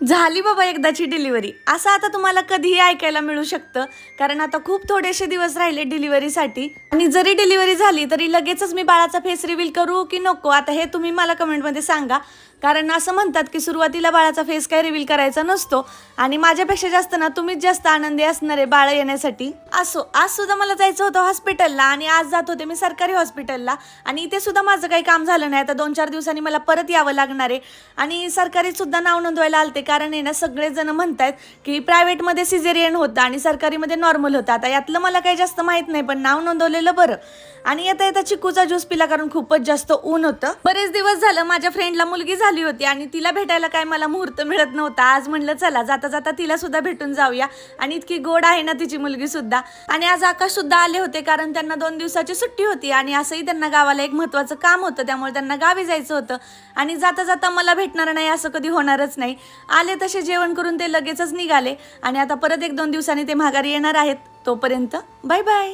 झाली बाबा एकदाची डिलिव्हरी असं आता तुम्हाला कधीही ऐकायला मिळू शकतं, कारण आता खूप थोडेसे दिवस राहिले डिलिव्हरीसाठी. आणि जरी डिलिव्हरी झाली तरी लगेचच मी बाळाचा फेस रिव्हील करू की नको, आता हे तुम्ही मला कमेंटमध्ये सांगा. कारण असं म्हणतात की सुरुवातीला बाळाचा फेस काय रिव्हील करायचा नसतो, आणि माझ्यापेक्षा जास्त ना तुम्हीच जास्त आनंदी असणार आहे बाळ येण्यासाठी. असो, आज सुद्धा मला जायचं होतं हॉस्पिटलला, आणि आज जात होते मी सरकारी हॉस्पिटलला, आणि इथे सुद्धा माझं काही काम झालं नाही. आता 2-4 दिवसांनी मला परत यावं लागणार आहे. आणि सरकारी सुद्धा नाव नोंदवायला आलते, कारण आहे ना सगळेजण म्हणतात की प्रायव्हेटमध्ये सिझेरियन होतं आणि सरकारीमध्ये नॉर्मल होतं. आता यातलं मला काही जास्त माहीत नाही, पण नाव नोंदवलेलं बरं. आणि येता येता चिकूचा ज्यूस पिला, कारण खूपच जास्त ऊन होतं. बरेच दिवस झालं माझ्या फ्रेंडला मुलगी झाली होती आणि तिला भेटायला काय मला मुहूर्त मिळत नव्हता. आज म्हणलं चला जाता जाता तिला सुद्धा भेटून जाऊया, आणि इतकी गोड आहे ना तिची मुलगी सुद्धा. आणि आज आकाश सुद्धा आले होते, कारण त्यांना 2 दिवसाची सुट्टी होती, आणि असंही त्यांना गावाला एक महत्त्वाचं काम होतं, त्यामुळे त्यांना गावी जायचं होतं. आणि जाता जाता मला भेटणार नाही असं कधी होणारच नाही. आले तसे जेवण करून ते लगेचच निघाले, आणि आता परत 1-2 दिवसांनी ते माघारी येणार आहेत. तोपर्यंत बाय बाय.